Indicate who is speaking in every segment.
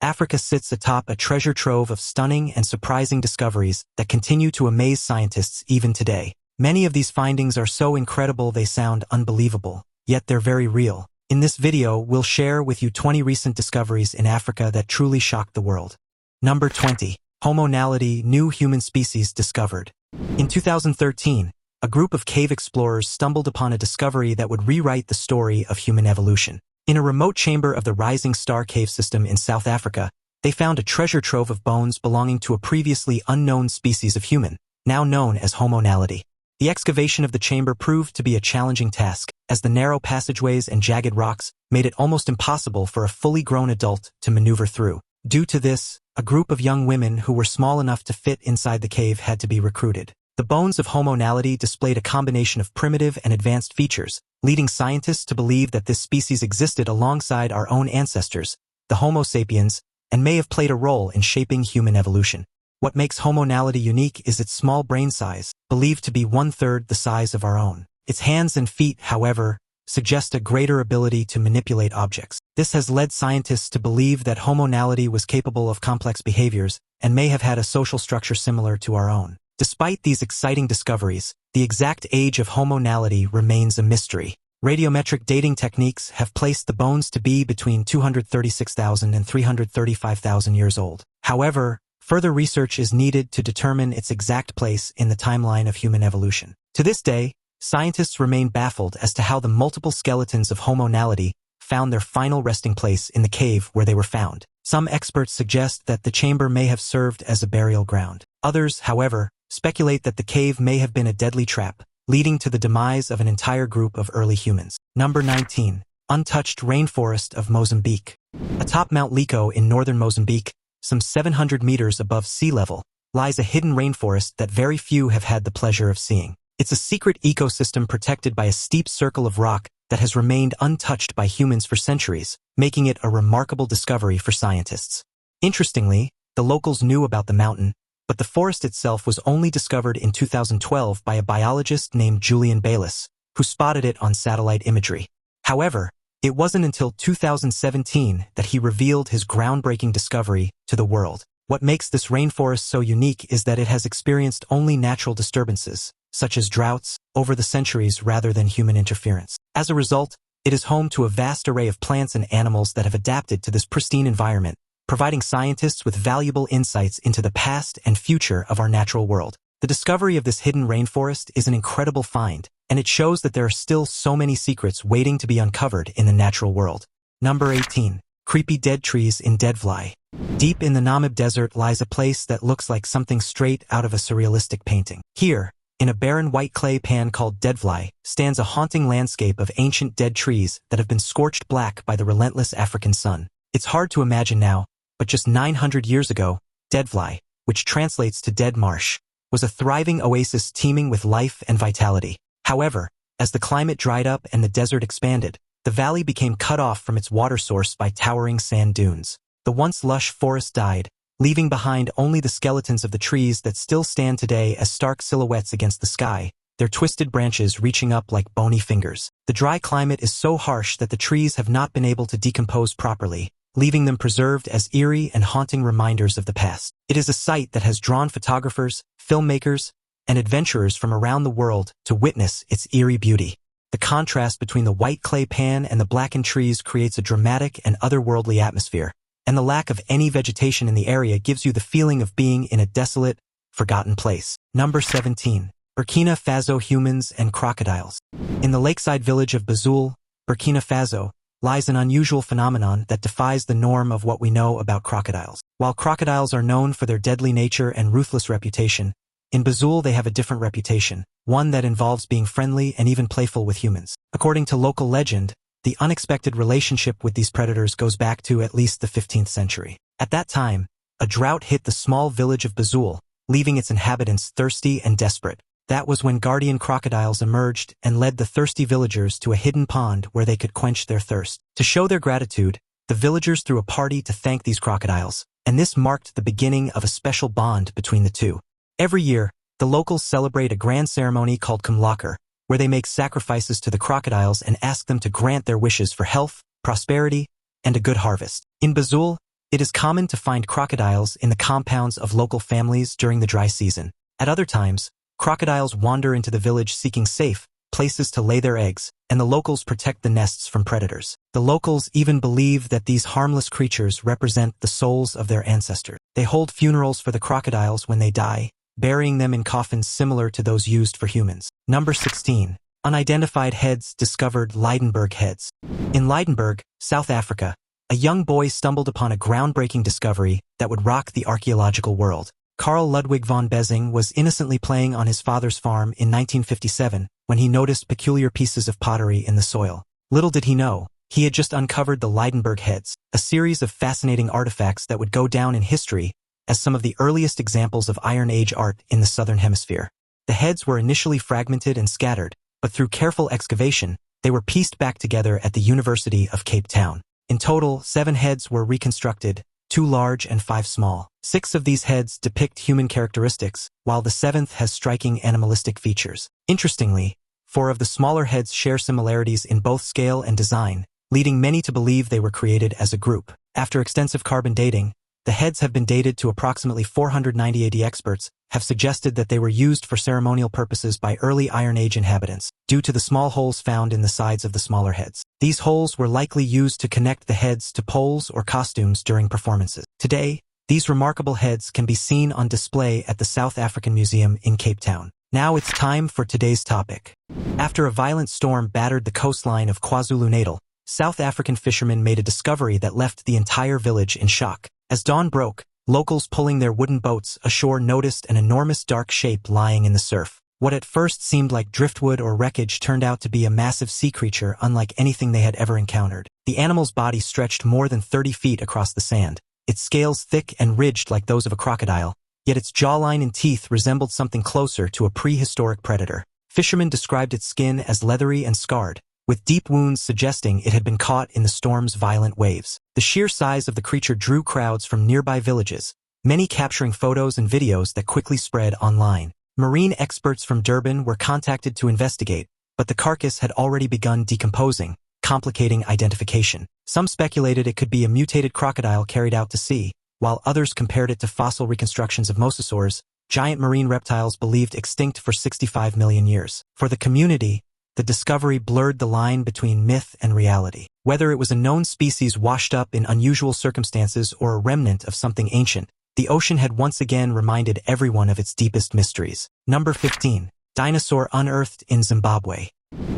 Speaker 1: Africa sits atop a treasure trove of stunning and surprising discoveries that continue to amaze scientists even today. Many of these findings are so incredible they sound unbelievable, yet they're very real. In this video, we'll share with you 20 recent discoveries in Africa that truly shocked the world. Number 20. Homo naledi, new human species discovered. In 2013, a group of cave explorers stumbled upon a discovery that would rewrite the story of human evolution. In a remote chamber of the Rising Star cave system in South Africa, they found a treasure trove of bones belonging to a previously unknown species of human, now known as Homo naledi. The excavation of the chamber proved to be a challenging task, as the narrow passageways and jagged rocks made it almost impossible for a fully grown adult to maneuver through. Due to this, a group of young women who were small enough to fit inside the cave had to be recruited. The bones of Homo naledi displayed a combination of primitive and advanced features, leading scientists to believe that this species existed alongside our own ancestors, the Homo sapiens, and may have played a role in shaping human evolution. What makes Homo naledi unique is its small brain size, believed to be 1/3 the size of our own. Its hands and feet, however, suggest a greater ability to manipulate objects. This has led scientists to believe that Homo naledi was capable of complex behaviors and may have had a social structure similar to our own. Despite these exciting discoveries, the exact age of Homo naledi remains a mystery. Radiometric dating techniques have placed the bones to be between 236,000 and 335,000 years old. However, further research is needed to determine its exact place in the timeline of human evolution. To this day, scientists remain baffled as to how the multiple skeletons of Homo naledi found their final resting place in the cave where they were found. Some experts suggest that the chamber may have served as a burial ground. Others, however, speculate that the cave may have been a deadly trap, leading to the demise of an entire group of early humans. Number 19. Untouched rainforest of Mozambique. Atop Mount Leco in northern Mozambique, some 700 meters above sea level, lies a hidden rainforest that very few have had the pleasure of seeing. It's a secret ecosystem protected by a steep circle of rock that has remained untouched by humans for centuries, making it a remarkable discovery for scientists. Interestingly, the locals knew about the mountain, but the forest itself was only discovered in 2012 by a biologist named Julian Bayliss, who spotted it on satellite imagery. However, it wasn't until 2017 that he revealed his groundbreaking discovery to the world. What makes this rainforest so unique is that it has experienced only natural disturbances, such as droughts, over the centuries rather than human interference. As a result, it is home to a vast array of plants and animals that have adapted to this pristine environment, providing scientists with valuable insights into the past and future of our natural world. The discovery of this hidden rainforest is an incredible find, and it shows that there are still so many secrets waiting to be uncovered in the natural world. Number 18. Creepy dead trees in Vlei. Deep in the Namib Desert lies a place that looks like something straight out of a surrealistic painting. Here, in a barren white clay pan called Vlei, stands a haunting landscape of ancient dead trees that have been scorched black by the relentless African sun. It's hard to imagine now, but just 900 years ago, Vlei, which translates to dead marsh, was a thriving oasis teeming with life and vitality. However, as the climate dried up and the desert expanded, the valley became cut off from its water source by towering sand dunes. The once lush forest died, leaving behind only the skeletons of the trees that still stand today as stark silhouettes against the sky, their twisted branches reaching up like bony fingers. The dry climate is so harsh that the trees have not been able to decompose properly, leaving them preserved as eerie and haunting reminders of the past. It is a sight that has drawn photographers, filmmakers, and adventurers from around the world to witness its eerie beauty. The contrast between the white clay pan and the blackened trees creates a dramatic and otherworldly atmosphere, and the lack of any vegetation in the area gives you the feeling of being in a desolate, forgotten place. Number 17. Burkina Faso humans and crocodiles. In the lakeside village of Bazoule, Burkina Faso, lies an unusual phenomenon that defies the norm of what we know about crocodiles. While crocodiles are known for their deadly nature and ruthless reputation, in Bazoule they have a different reputation, one that involves being friendly and even playful with humans. According to local legend, the unexpected relationship with these predators goes back to at least the 15th century. At that time, a drought hit the small village of Bazoule, leaving its inhabitants thirsty and desperate. That was when guardian crocodiles emerged and led the thirsty villagers to a hidden pond where they could quench their thirst. To show their gratitude, the villagers threw a party to thank these crocodiles, and this marked the beginning of a special bond between the two. Every year, the locals celebrate a grand ceremony called Kumlakar, where they make sacrifices to the crocodiles and ask them to grant their wishes for health, prosperity, and a good harvest. In Bazoule, It is common to find crocodiles in the compounds of local families during the dry season. At other times, crocodiles wander into the village seeking safe places to lay their eggs, and the locals protect the nests from predators. The locals even believe that these harmless creatures represent the souls of their ancestors. They hold funerals for the crocodiles when they die, burying them in coffins similar to those used for humans. Number 16. Unidentified heads discovered. Lydenburg heads. In Lydenburg, South Africa, a young boy stumbled upon a groundbreaking discovery that would rock the archaeological world. Carl Ludwig von Bezing was innocently playing on his father's farm in 1957 when he noticed peculiar pieces of pottery in the soil. Little did he know, he had just uncovered the Lydenburg heads, a series of fascinating artifacts that would go down in history as some of the earliest examples of Iron Age art in the Southern Hemisphere. The heads were initially fragmented and scattered, but through careful excavation, they were pieced back together at the University of Cape Town. In total, 7 heads were reconstructed, 2 large and 5 small. 6 of these heads depict human characteristics, while the 7th has striking animalistic features. Interestingly, 4 of the smaller heads share similarities in both scale and design, leading many to believe they were created as a group. After extensive carbon dating, the heads have been dated to approximately 490 AD. Experts have suggested that they were used for ceremonial purposes by early Iron Age inhabitants, due to the small holes found in the sides of the smaller heads. These holes were likely used to connect the heads to poles or costumes during performances. Today, these remarkable heads can be seen on display at the South African Museum in Cape Town. Now it's time for today's topic. After a violent storm battered the coastline of KwaZulu-Natal, South African fishermen made a discovery that left the entire village in shock. As dawn broke, locals pulling their wooden boats ashore noticed an enormous dark shape lying in the surf. What at first seemed like driftwood or wreckage turned out to be a massive sea creature unlike anything they had ever encountered. The animal's body stretched more than 30 feet across the sand, its scales thick and ridged like those of a crocodile, yet its jawline and teeth resembled something closer to a prehistoric predator. Fishermen described its skin as leathery and scarred, with deep wounds suggesting it had been caught in the storm's violent waves. The sheer size of the creature drew crowds from nearby villages, many capturing photos and videos that quickly spread online. Marine experts from Durban were contacted to investigate, but the carcass had already begun decomposing, complicating identification. Some speculated it could be a mutated crocodile carried out to sea, while others compared it to fossil reconstructions of mosasaurs, giant marine reptiles believed extinct for 65 million years. For the community, the discovery blurred the line between myth and reality. Whether it was a known species washed up in unusual circumstances or a remnant of something ancient, the ocean had once again reminded everyone of its deepest mysteries. Number 15. Dinosaur unearthed in Zimbabwe.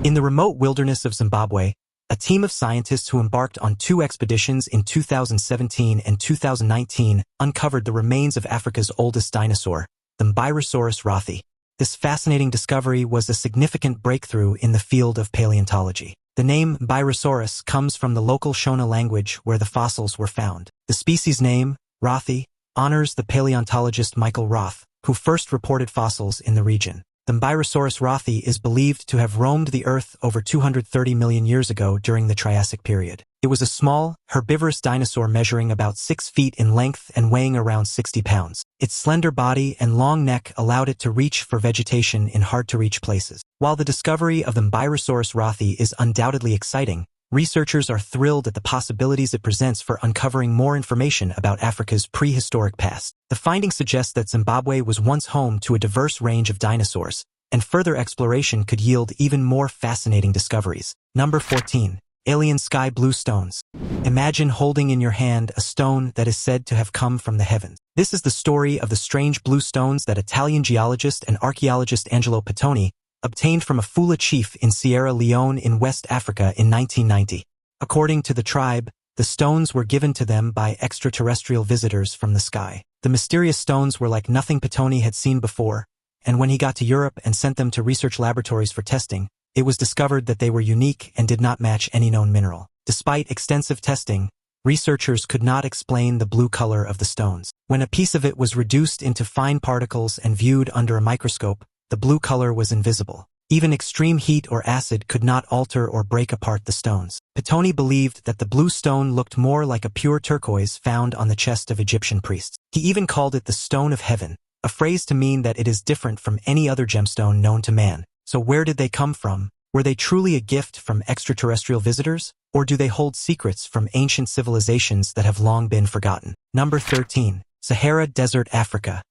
Speaker 1: In the remote wilderness of Zimbabwe, a team of scientists who embarked on 2 expeditions in 2017 and 2019 uncovered the remains of Africa's oldest dinosaur, the Mbyrosaurus rothii. This fascinating discovery was a significant breakthrough in the field of paleontology. The name Mbyrosaurus comes from the local Shona language where the fossils were found. The species name, rothii, honors the paleontologist Michael Roth, who first reported fossils in the region. The Mbyrosaurus rothii is believed to have roamed the Earth over 230 million years ago during the Triassic period. It was a small, herbivorous dinosaur measuring about 6 feet in length and weighing around 60 pounds. Its slender body and long neck allowed it to reach for vegetation in hard-to-reach places. While the discovery of the Mbyrosaurus rothii is undoubtedly exciting, researchers are thrilled at the possibilities it presents for uncovering more information about Africa's prehistoric past. The finding suggests that Zimbabwe was once home to a diverse range of dinosaurs, and further exploration could yield even more fascinating discoveries. Number 14. Alien sky blue stones. Imagine holding in your hand a stone that is said to have come from the heavens. This is the story of the strange blue stones that Italian geologist and archaeologist Angelo Pittoni obtained from a Fula chief in Sierra Leone in West Africa in 1990. According to the tribe, the stones were given to them by extraterrestrial visitors from the sky. The mysterious stones were like nothing Pittoni had seen before, and when he got to Europe and sent them to research laboratories for testing, it was discovered that they were unique and did not match any known mineral. Despite extensive testing, researchers could not explain the blue color of the stones. When a piece of it was reduced into fine particles and viewed under a microscope, the blue color was invisible. Even extreme heat or acid could not alter or break apart the stones. Pittoni believed that the blue stone looked more like a pure turquoise found on the chest of Egyptian priests. He even called it the stone of heaven, a phrase to mean that it is different from any other gemstone known to man. So where did they come from? Were they truly a gift from extraterrestrial visitors, or do they hold secrets from ancient civilizations that have long been forgotten? Number 13. Sahara Desert, Africa.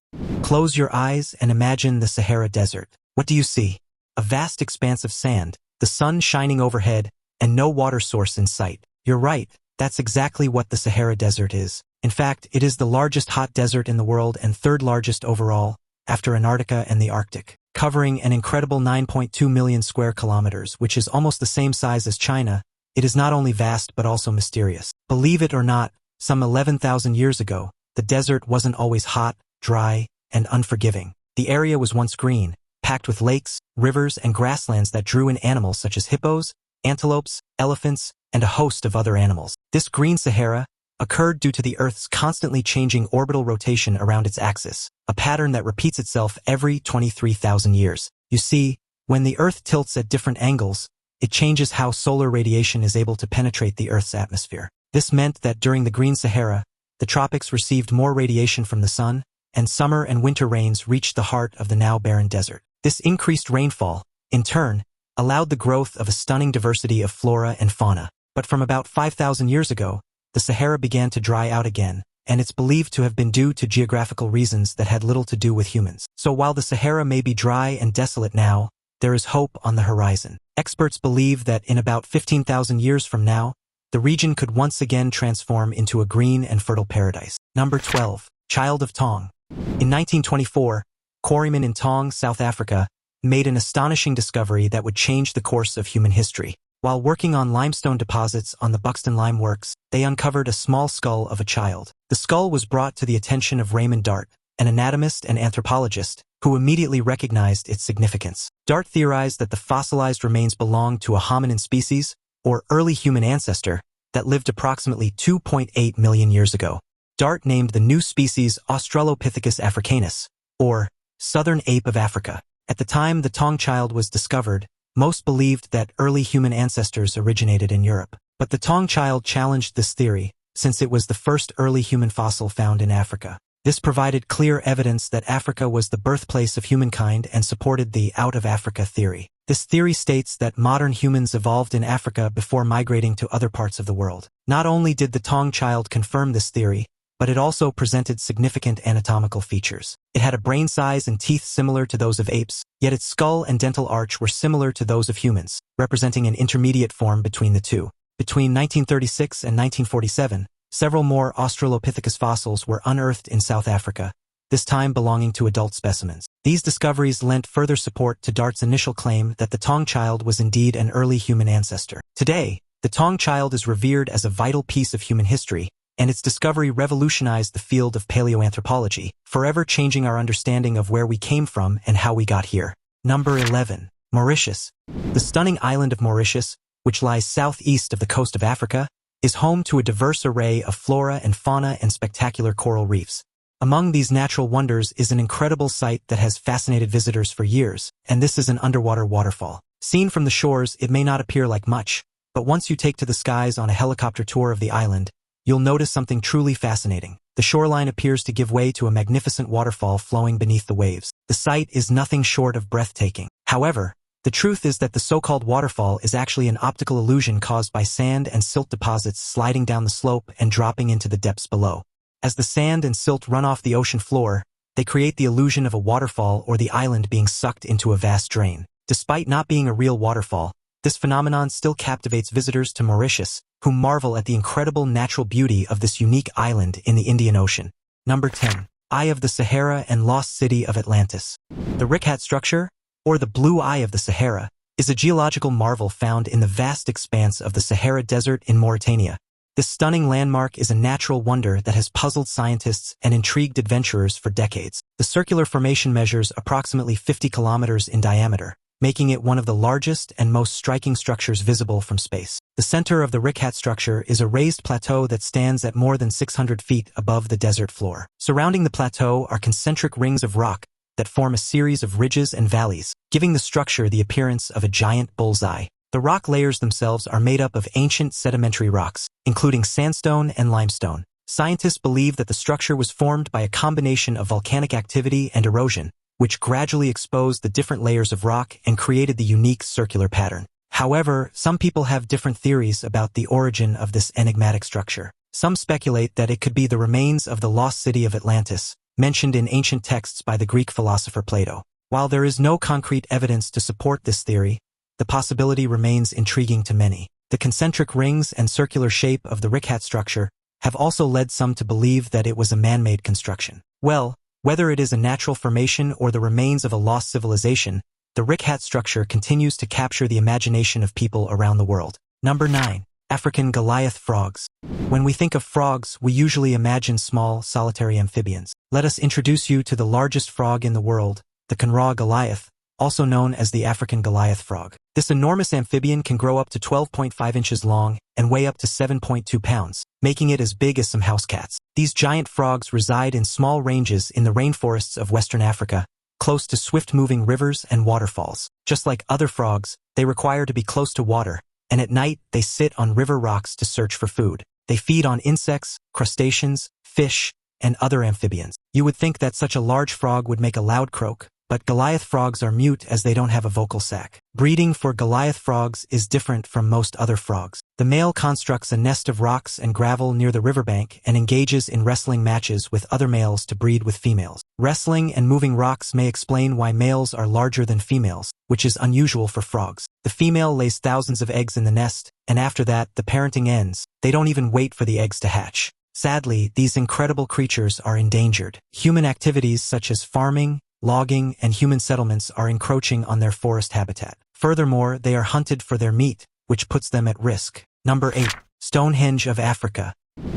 Speaker 1: Close your eyes and imagine the Sahara Desert. What do you see? A vast expanse of sand, the sun shining overhead, and no water source in sight. You're right, that's exactly what the Sahara Desert is. In fact, it is the largest hot desert in the world and third largest overall, after Antarctica and the Arctic, covering an incredible 9.2 million square kilometers, which is almost the same size as China. It is not only vast but also mysterious. Believe it or not, some 11,000 years ago, the desert wasn't always hot, dry, and unforgiving. The area was once green, packed with lakes, rivers, and grasslands that drew in animals such as hippos, antelopes, elephants, and a host of other animals. This green Sahara occurred due to the Earth's constantly changing orbital rotation around its axis, a pattern that repeats itself every 23,000 years. You see, when the Earth tilts at different angles, it changes how solar radiation is able to penetrate the Earth's atmosphere. This meant that during the green Sahara, the tropics received more radiation from the sun, and summer and winter rains reached the heart of the now barren desert. This increased rainfall, in turn, allowed the growth of a stunning diversity of flora and fauna. But from about 5,000 years ago, the Sahara began to dry out again, and it's believed to have been due to geographical reasons that had little to do with humans. So while the Sahara may be dry and desolate now, there is hope on the horizon. Experts believe that in about 15,000 years from now, the region could once again transform into a green and fertile paradise. Number 12. Child of Taung. In 1924, quarrymen in Taung, South Africa, made an astonishing discovery that would change the course of human history. While working on limestone deposits on the Buxton Lime Works, they uncovered a small skull of a child. The skull was brought to the attention of Raymond Dart, an anatomist and anthropologist, who immediately recognized its significance. Dart theorized that the fossilized remains belonged to a hominin species, or early human ancestor, that lived approximately 2.8 million years ago. Dart named the new species Australopithecus africanus, or southern ape of Africa. At the time the Taung child was discovered, most believed that early human ancestors originated in Europe. But the Taung child challenged this theory, since it was the first early human fossil found in Africa. This provided clear evidence that Africa was the birthplace of humankind and supported the out of Africa theory. This theory states that modern humans evolved in Africa before migrating to other parts of the world. Not only did the Taung child confirm this theory, but it also presented significant anatomical features. It had a brain size and teeth similar to those of apes, yet its skull and dental arch were similar to those of humans, representing an intermediate form between the two. Between 1936 and 1947, several more Australopithecus fossils were unearthed in South Africa, this time belonging to adult specimens. These discoveries lent further support to Dart's initial claim that the Taung child was indeed an early human ancestor. Today, the Taung child is revered as a vital piece of human history, and its discovery revolutionized the field of paleoanthropology, forever changing our understanding of where we came from and how we got here. Number 11. Mauritius. The stunning island of Mauritius, which lies southeast of the coast of Africa, is home to a diverse array of flora and fauna and spectacular coral reefs. Among these natural wonders is an incredible sight that has fascinated visitors for years, and this is an underwater waterfall. Seen from the shores, it may not appear like much, but once you take to the skies on a helicopter tour of the island, you'll notice something truly fascinating. The shoreline appears to give way to a magnificent waterfall flowing beneath the waves. The sight is nothing short of breathtaking. However, the truth is that the so-called waterfall is actually an optical illusion caused by sand and silt deposits sliding down the slope and dropping into the depths below. As the sand and silt run off the ocean floor, they create the illusion of a waterfall or the island being sucked into a vast drain. Despite not being a real waterfall, this phenomenon still captivates visitors to Mauritius, who marvel at the incredible natural beauty of this unique island in the Indian Ocean. Number 10. Eye of the Sahara and Lost City of Atlantis. The Richat structure, or the Blue Eye of the Sahara, is a geological marvel found in the vast expanse of the Sahara Desert in Mauritania. This stunning landmark is a natural wonder that has puzzled scientists and intrigued adventurers for decades. The circular formation measures approximately 50 kilometers in diameter, making it one of the largest and most striking structures visible from space. The center of the Richat structure is a raised plateau that stands at more than 600 feet above the desert floor. Surrounding the plateau are concentric rings of rock that form a series of ridges and valleys, giving the structure the appearance of a giant bullseye. The rock layers themselves are made up of ancient sedimentary rocks, including sandstone and limestone. Scientists believe that the structure was formed by a combination of volcanic activity and erosion, which gradually exposed the different layers of rock and created the unique circular pattern. However, some people have different theories about the origin of this enigmatic structure. Some speculate that it could be the remains of the lost city of Atlantis, mentioned in ancient texts by the Greek philosopher Plato. While there is no concrete evidence to support this theory, the possibility remains intriguing to many. The concentric rings and circular shape of the Rickhat structure have also led some to believe that it was a man-made construction. Well, whether it is a natural formation or the remains of a lost civilization, the Rickhat structure continues to capture the imagination of people around the world. Number 9. African Goliath frogs. When we think of frogs, we usually imagine small, solitary amphibians. Let us introduce you to the largest frog in the world, the Goliath, also known as the African Goliath frog. This enormous amphibian can grow up to 12.5 inches long and weigh up to 7.2 pounds, making it as big as some house cats. These giant frogs reside in small ranges in the rainforests of Western Africa, close to swift-moving rivers and waterfalls. Just like other frogs, they require to be close to water, and at night they sit on river rocks to search for food. They feed on insects, crustaceans, fish, and other amphibians. You would think that such a large frog would make a loud croak, but Goliath frogs are mute as they don't have a vocal sac. Breeding for Goliath frogs is different from most other frogs. The male constructs a nest of rocks and gravel near the riverbank and engages in wrestling matches with other males to breed with females. Wrestling and moving rocks may explain why males are larger than females, which is unusual for frogs. The female lays thousands of eggs in the nest, and after that, the parenting ends. They don't even wait for the eggs to hatch. Sadly, these incredible creatures are endangered. Human activities such as farming, logging, and human settlements are encroaching on their forest habitat. Furthermore, they are hunted for their meat, which puts them at risk. Number 8. Stonehenge of Africa.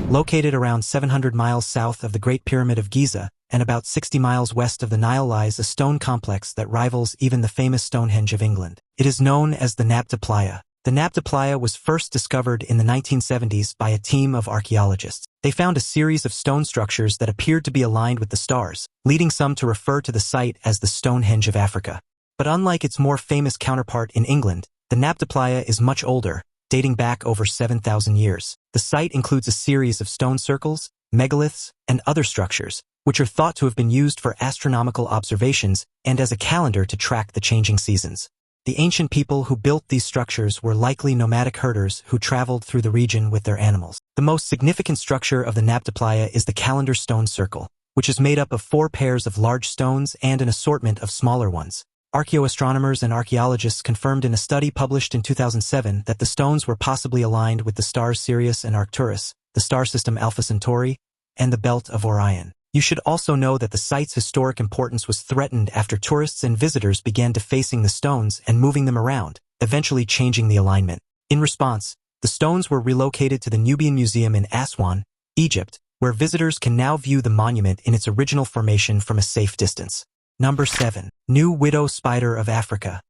Speaker 1: Located around 700 miles south of the Great Pyramid of Giza, and about 60 miles west of the Nile lies a stone complex that rivals even the famous Stonehenge of England. It is known as the Nabta Playa. The Nabta Playa was first discovered in the 1970s by a team of archaeologists. They found a series of stone structures that appeared to be aligned with the stars, leading some to refer to the site as the Stonehenge of Africa. But unlike its more famous counterpart in England, the Nabta Playa is much older, dating back over 7,000 years. The site includes a series of stone circles, megaliths, and other structures, which are thought to have been used for astronomical observations and as a calendar to track the changing seasons. The ancient people who built these structures were likely nomadic herders who traveled through the region with their animals. The most significant structure of the Nabta Playa is the calendar stone circle, which is made up of 4 pairs of large stones and an assortment of smaller ones. Archaeoastronomers and archaeologists confirmed in a study published in 2007 that the stones were possibly aligned with the stars Sirius and Arcturus, the star system Alpha Centauri, and the belt of Orion. You should also know that the site's historic importance was threatened after tourists and visitors began defacing the stones and moving them around, eventually changing the alignment. In response, the stones were relocated to the Nubian Museum in Aswan, Egypt, where visitors can now view the monument in its original formation from a safe distance. Number 7. New widow spider of Africa.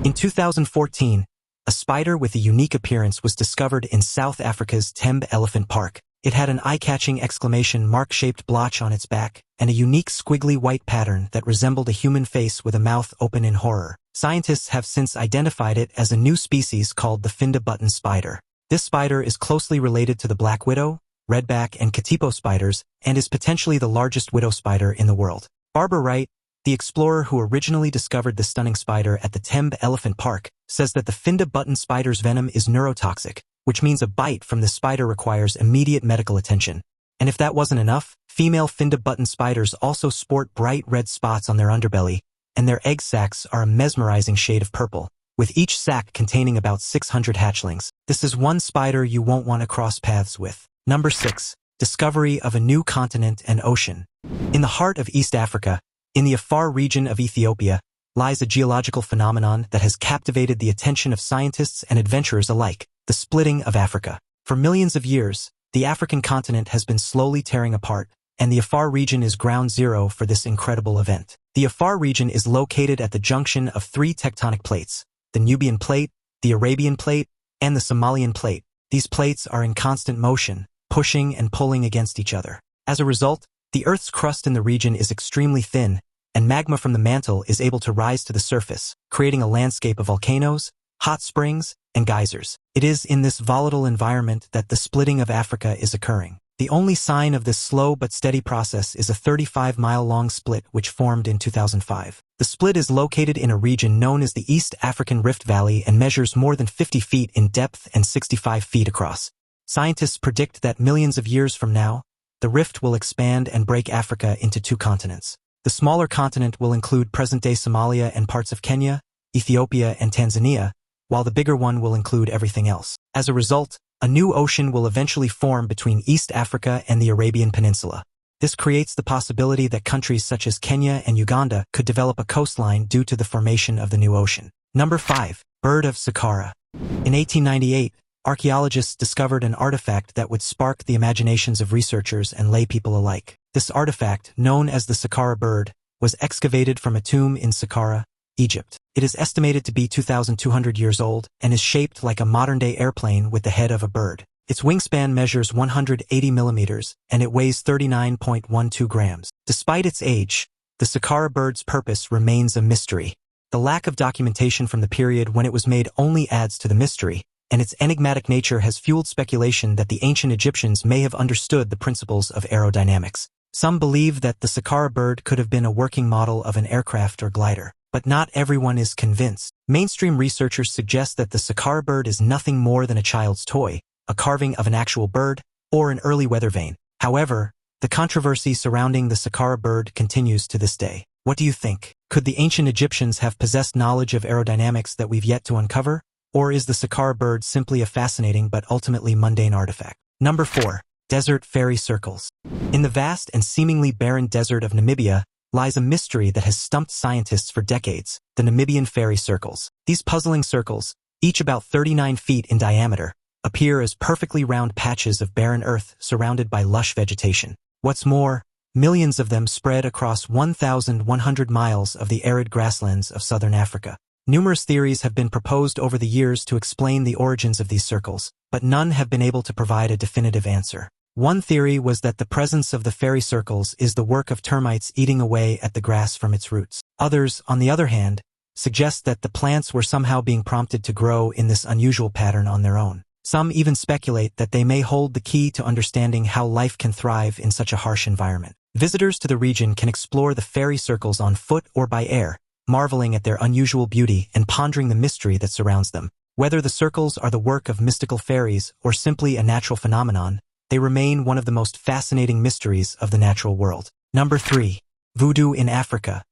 Speaker 1: In 2014, a spider with a unique appearance was discovered in South Africa's Tembe Elephant Park. It had an eye-catching exclamation mark-shaped blotch on its back, and a unique squiggly white pattern that resembled a human face with a mouth open in horror. Scientists have since identified it as a new species called the Finda button spider. This spider is closely related to the black widow, redback, and katipo spiders, and is potentially the largest widow spider in the world. Barbara Wright, the explorer who originally discovered the stunning spider at the Tembe Elephant Park, says that the Finda button spider's venom is neurotoxic, which means a bite from this spider requires immediate medical attention. And if that wasn't enough, female Finda button spiders also sport bright red spots on their underbelly, and their egg sacs are a mesmerizing shade of purple, with each sac containing about 600 hatchlings. This is one spider you won't want to cross paths with. Number 6. Discovery of a new continent and ocean. In the heart of East Africa, in the Afar region of Ethiopia, lies a geological phenomenon that has captivated the attention of scientists and adventurers alike. The splitting of Africa. For millions of years, the African continent has been slowly tearing apart, and the Afar region is ground zero for this incredible event. The Afar region is located at the junction of 3 tectonic plates, the Nubian plate, the Arabian plate, and the Somalian plate. These plates are in constant motion, pushing and pulling against each other. As a result, the Earth's crust in the region is extremely thin, and magma from the mantle is able to rise to the surface, creating a landscape of volcanoes, hot springs, and geysers. It is in this volatile environment that the splitting of Africa is occurring. The only sign of this slow but steady process is a 35-mile-long split which formed in 2005. The split is located in a region known as the East African Rift Valley and measures more than 50 feet in depth and 65 feet across. Scientists predict that millions of years from now, the rift will expand and break Africa into two continents. The smaller continent will include present-day Somalia and parts of Kenya, Ethiopia, and Tanzania, while the bigger one will include everything else. As a result, a new ocean will eventually form between East Africa and the Arabian Peninsula. This creates the possibility that countries such as Kenya and Uganda could develop a coastline due to the formation of the new ocean. Number 5. Bird of Saqqara. In 1898, archaeologists discovered an artifact that would spark the imaginations of researchers and laypeople alike. This artifact, known as the Saqqara bird, was excavated from a tomb in Saqqara, Egypt. It is estimated to be 2,200 years old and is shaped like a modern-day airplane with the head of a bird. Its wingspan measures 180 millimeters and it weighs 39.12 grams. Despite its age, the Saqqara bird's purpose remains a mystery. The lack of documentation from the period when it was made only adds to the mystery, and its enigmatic nature has fueled speculation that the ancient Egyptians may have understood the principles of aerodynamics. Some believe that the Saqqara bird could have been a working model of an aircraft or glider, but not everyone is convinced. Mainstream researchers suggest that the Saqqara bird is nothing more than a child's toy, a carving of an actual bird, or an early weather vane. However, the controversy surrounding the Saqqara bird continues to this day. What do you think? Could the ancient Egyptians have possessed knowledge of aerodynamics that we've yet to uncover? Or is the Saqqara bird simply a fascinating but ultimately mundane artifact? Number 4. Desert fairy circles. In the vast and seemingly barren desert of Namibia lies a mystery that has stumped scientists for decades, the Namibian fairy circles. These puzzling circles, each about 39 feet in diameter, appear as perfectly round patches of barren earth surrounded by lush vegetation. What's more, millions of them spread across 1,100 miles of the arid grasslands of southern Africa. Numerous theories have been proposed over the years to explain the origins of these circles, but none have been able to provide a definitive answer. One theory was that the presence of the fairy circles is the work of termites eating away at the grass from its roots. Others, on the other hand, suggest that the plants were somehow being prompted to grow in this unusual pattern on their own. Some even speculate that they may hold the key to understanding how life can thrive in such a harsh environment. Visitors to the region can explore the fairy circles on foot or by air, marveling at their unusual beauty and pondering the mystery that surrounds them. Whether the circles are the work of mystical fairies or simply a natural phenomenon, they remain one of the most fascinating mysteries of the natural world. Number 3. Voodoo in Africa.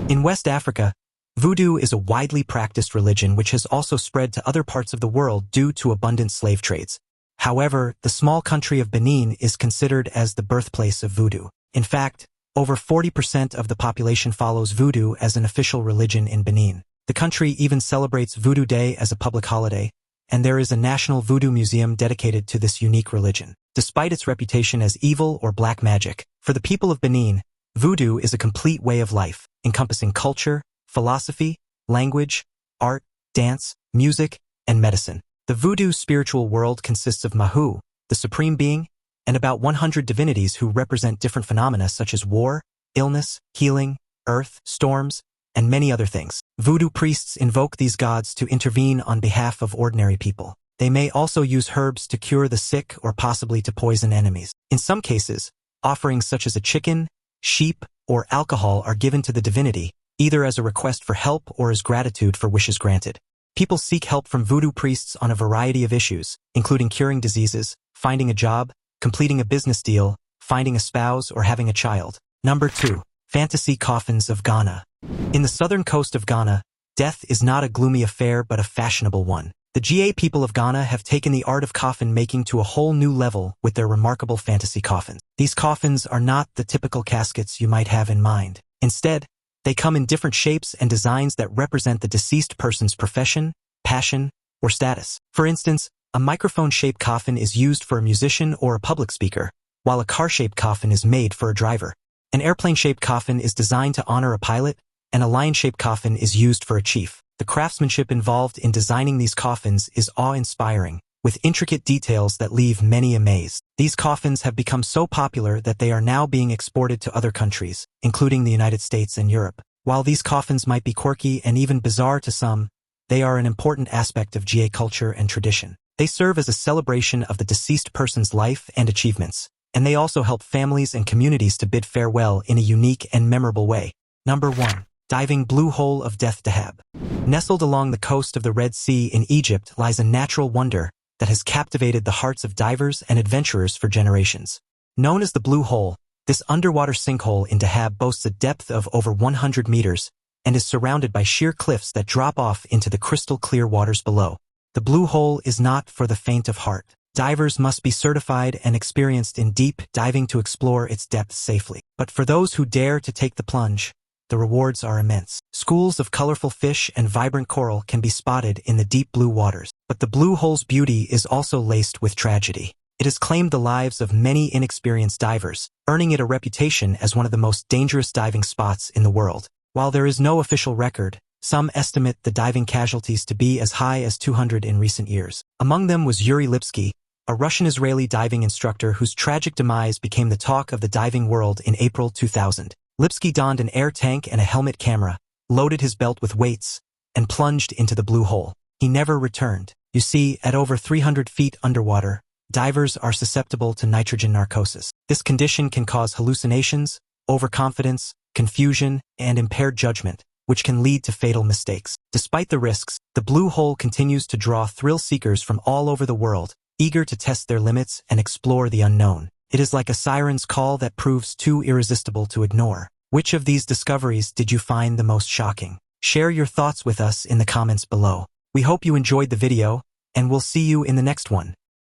Speaker 1: In West Africa, voodoo is a widely practiced religion which has also spread to other parts of the world due to abundant slave trades. However, the small country of Benin is considered as the birthplace of voodoo. In fact, over 40% of the population follows voodoo as an official religion in Benin. The country even celebrates Voodoo Day as a public holiday, and there is a national voodoo museum dedicated to this unique religion. Despite its reputation as evil or black magic, for the people of Benin, voodoo is a complete way of life, encompassing culture, philosophy, language, art, dance, music, and medicine. The voodoo spiritual world consists of Mahu, the supreme being, and about 100 divinities who represent different phenomena such as war, illness, healing, earth, storms, and many other things. Voodoo priests invoke these gods to intervene on behalf of ordinary people. They may also use herbs to cure the sick or possibly to poison enemies. In some cases, offerings such as a chicken, sheep, or alcohol are given to the divinity, either as a request for help or as gratitude for wishes granted. People seek help from voodoo priests on a variety of issues, including curing diseases, finding a job, completing a business deal, finding a spouse, or having a child. Number 2. Fantasy coffins of Ghana. In the southern coast of Ghana, death is not a gloomy affair but a fashionable one. The Ga people of Ghana have taken the art of coffin making to a whole new level with their remarkable fantasy coffins. These coffins are not the typical caskets you might have in mind. Instead, they come in different shapes and designs that represent the deceased person's profession, passion, or status. For instance, a microphone-shaped coffin is used for a musician or a public speaker, while a car-shaped coffin is made for a driver. An airplane-shaped coffin is designed to honor a pilot, and a lion-shaped coffin is used for a chief. The craftsmanship involved in designing these coffins is awe-inspiring, with intricate details that leave many amazed. These coffins have become so popular that they are now being exported to other countries, including the United States and Europe. While these coffins might be quirky and even bizarre to some, they are an important aspect of Ga culture and tradition. They serve as a celebration of the deceased person's life and achievements, and they also help families and communities to bid farewell in a unique and memorable way. Number 1. Diving Blue Hole of Death Dahab. Nestled along the coast of the Red Sea in Egypt lies a natural wonder that has captivated the hearts of divers and adventurers for generations. Known as the Blue Hole, this underwater sinkhole in Dahab boasts a depth of over 100 meters and is surrounded by sheer cliffs that drop off into the crystal-clear waters below. The Blue Hole is not for the faint of heart. Divers must be certified and experienced in deep diving to explore its depths safely. But for those who dare to take the plunge, the rewards are immense. Schools of colorful fish and vibrant coral can be spotted in the deep blue waters. But the Blue Hole's beauty is also laced with tragedy. It has claimed the lives of many inexperienced divers, earning it a reputation as one of the most dangerous diving spots in the world. While there is no official record, some estimate the diving casualties to be as high as 200 in recent years. Among them was Yuri Lipsky, a Russian-Israeli diving instructor whose tragic demise became the talk of the diving world in April 2000. Lipsky donned an air tank and a helmet camera, loaded his belt with weights, and plunged into the Blue Hole. He never returned. You see, at over 300 feet underwater, divers are susceptible to nitrogen narcosis. This condition can cause hallucinations, overconfidence, confusion, and impaired judgment, which can lead to fatal mistakes. Despite the risks, the Blue Hole continues to draw thrill-seekers from all over the world, eager to test their limits and explore the unknown. It is like a siren's call that proves too irresistible to ignore. Which of these discoveries did you find the most shocking? Share your thoughts with us in the comments below. We hope you enjoyed the video, and we'll see you in the next one.